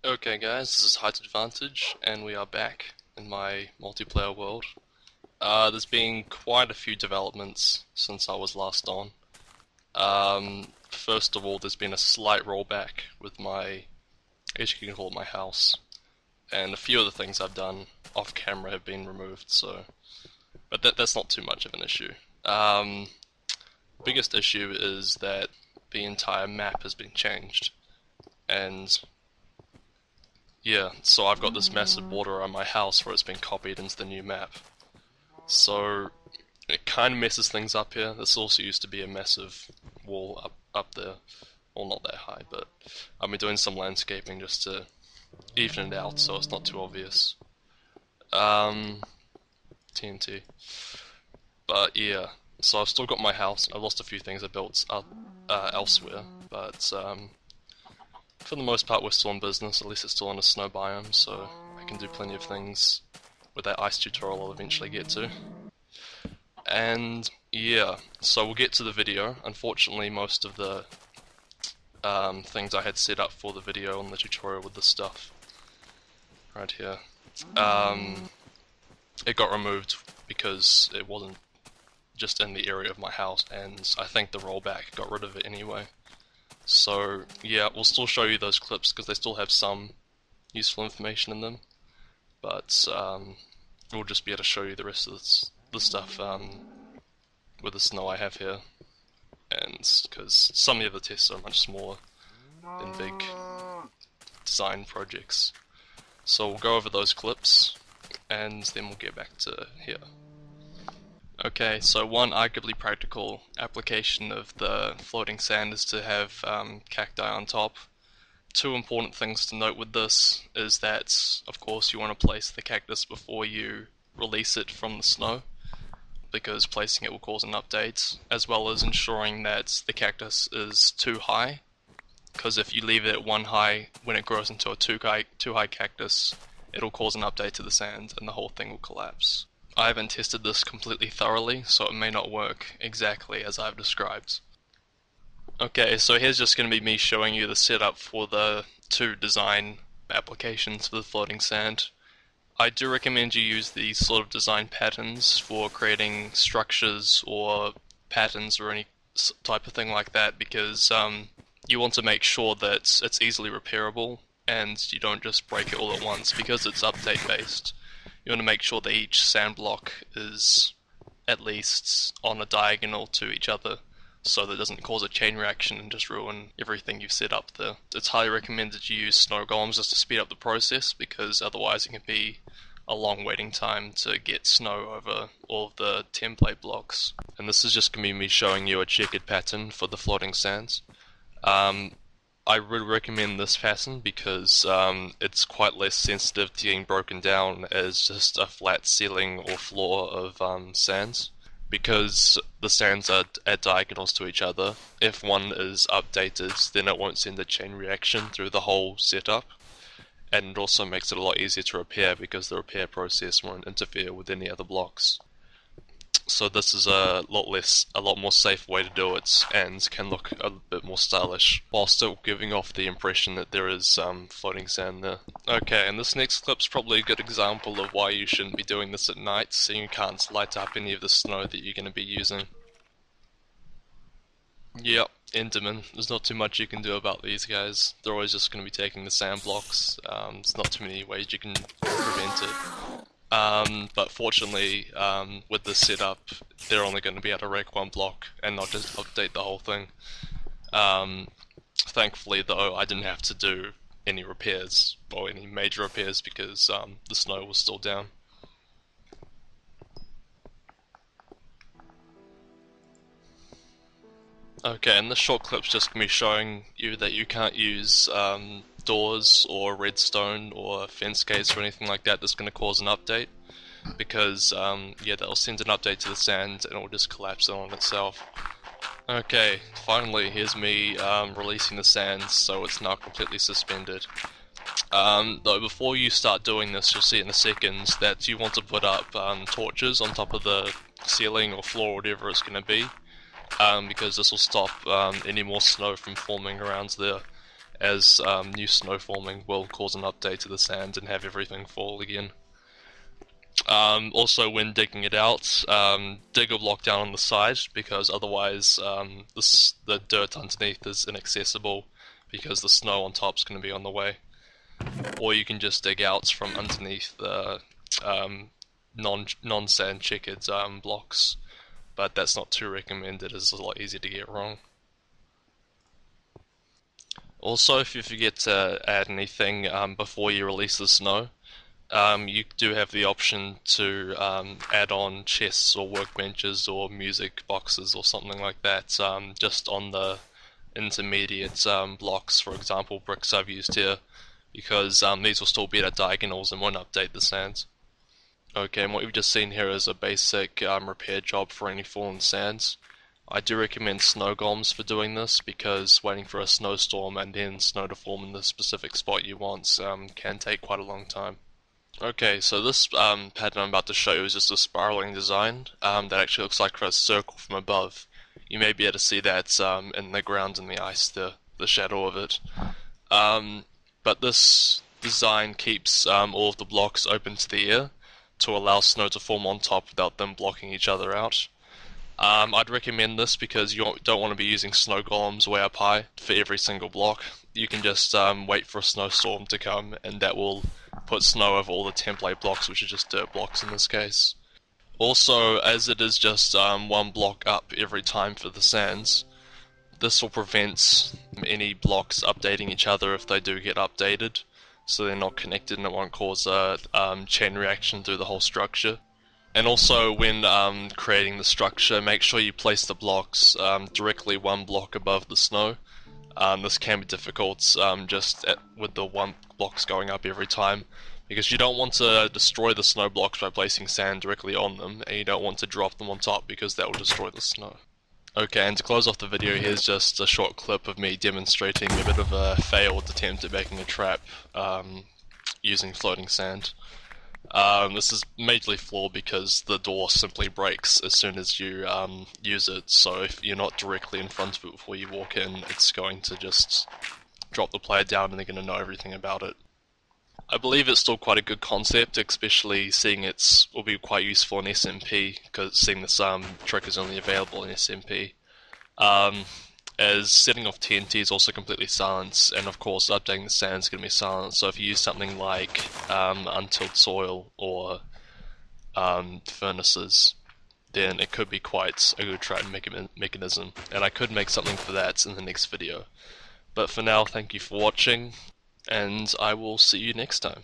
Okay guys, this is Heightadvantage, and we are back in my multiplayer world. There's been quite a few developments since I was last on. First of all, there's been a slight rollback with my, I guess you can call it my house, and a few of the things I've done off camera have been removed, but that's not too much of an issue. Biggest issue is that the entire map has been changed, and yeah, so I've got this massive border around my house where it's been copied into the new map. So it kind of messes things up here. This also used to be a massive wall up there. Well, not that high, but I've been doing some landscaping just to even it out so it's not too obvious. TNT. But yeah, so I've still got my house. I've lost a few things I built elsewhere, but for the most part we're still in business. At least it's still in a snow biome, so I can do plenty of things with that ice tutorial I'll eventually get to. And yeah, so we'll get to the video. Unfortunately, most of the things I had set up for the video and the tutorial with this stuff right here, it got removed because it wasn't just in the area of my house, and I think the rollback got rid of it anyway. So yeah, we'll still show you those clips because they still have some useful information in them, but we'll just be able to show you the rest of the stuff with the snow I have here, and because some of the other tests are much smaller than big design projects. So we'll go over those clips, and then we'll get back to here. Okay, so one arguably practical application of the floating sand is to have cacti on top. Two important things to note with this is that, of course, you want to place the cactus before you release it from the snow, because placing it will cause an update, as well as ensuring that the cactus is too high, because if you leave it at one high, when it grows into a too high cactus, it'll cause an update to the sand and the whole thing will collapse. I haven't tested this completely thoroughly, so it may not work exactly as I've described. Okay, so here's just going to be me showing you the setup for the two design applications for the floating sand. I do recommend you use these sort of design patterns for creating structures or patterns or any type of thing like that, because you want to make sure that it's easily repairable and you don't just break it all at once, because it's update based. You want to make sure that each sand block is at least on a diagonal to each other, so that it doesn't cause a chain reaction and just ruin everything you've set up there. It's highly recommended you use snow golems just to speed up the process, because otherwise it can be a long waiting time to get snow over all of the template blocks. And this is just going to be me showing you a checkered pattern for the floating sands. I would recommend this pattern because it's quite less sensitive to getting broken down as just a flat ceiling or floor of sands. Because the sands are at diagonals to each other, if one is updated, then it won't send a chain reaction through the whole setup. And it also makes it a lot easier to repair because the repair process won't interfere with any other blocks. So this is a lot more safe way to do it, and can look a bit more stylish, while still giving off the impression that there is floating sand there. Okay, and this next clip's probably a good example of why you shouldn't be doing this at night, so you can't light up any of the snow that you're going to be using. Yep, Enderman. There's not too much you can do about these guys. They're always just going to be taking the sand blocks. There's not too many ways you can prevent it. But fortunately, with this setup, they're only going to be able to wreck one block and not just update the whole thing. Thankfully though, I didn't have to do any repairs, or any major repairs, because the snow was still down. Okay, and this short clip's just going to be showing you that you can't use doors or redstone or fence gates or anything like that that's going to cause an update, because yeah, that'll send an update to the sand and it'll just collapse it on itself. Okay, finally here's me releasing the sand, so it's now completely suspended. Though before you start doing this, you'll see in a second that you want to put up torches on top of the ceiling or floor or whatever it's going to be, because this will stop any more snow from forming around there. as new snow forming will cause an update to the sand and have everything fall again. Also, when digging it out, dig a block down on the side, because otherwise the dirt underneath is inaccessible because the snow on top is going to be on the way. Or you can just dig out from underneath the non-sand checkered blocks, but that's not too recommended, it's a lot easier to get wrong. Also, if you forget to add anything before you release the snow, you do have the option to add on chests or workbenches or music boxes or something like that, just on the intermediate blocks, for example bricks I've used here, because these will still be at diagonals and won't update the sands. Okay, and what you've just seen here is a basic repair job for any fallen sands. I do recommend snow golems for doing this, because waiting for a snowstorm and then snow to form in the specific spot you want can take quite a long time. Okay, so this pattern I'm about to show you is just a spiraling design that actually looks like a circle from above. You may be able to see that in the ground and the ice, the shadow of it. But this design keeps all of the blocks open to the air to allow snow to form on top without them blocking each other out. I'd recommend this because you don't want to be using snow golems way up high for every single block. You can just wait for a snowstorm to come, and that will put snow over all the template blocks, which are just dirt blocks in this case. Also, as it is just one block up every time for the sands, this will prevent any blocks updating each other if they do get updated, so they're not connected and it won't cause a chain reaction through the whole structure. And also, when creating the structure, make sure you place the blocks directly one block above the snow. This can be difficult with the one blocks going up every time, because you don't want to destroy the snow blocks by placing sand directly on them, and you don't want to drop them on top because that will destroy the snow. Okay, and to close off the video, here's just a short clip of me demonstrating a bit of a failed attempt at making a trap using floating sand. This is majorly flawed because the door simply breaks as soon as you use it, so if you're not directly in front of it before you walk in, it's going to just drop the player down and they're going to know everything about it. I believe it's still quite a good concept, especially seeing it will be quite useful in SMP, because seeing this trick is only available in SMP. As setting off TNT is also completely silent, and of course updating the sand is going to be silent, so if you use something like untilled soil or furnaces, then it could be quite a good trap mechanism, and I could make something for that in the next video. But for now, thank you for watching, and I will see you next time.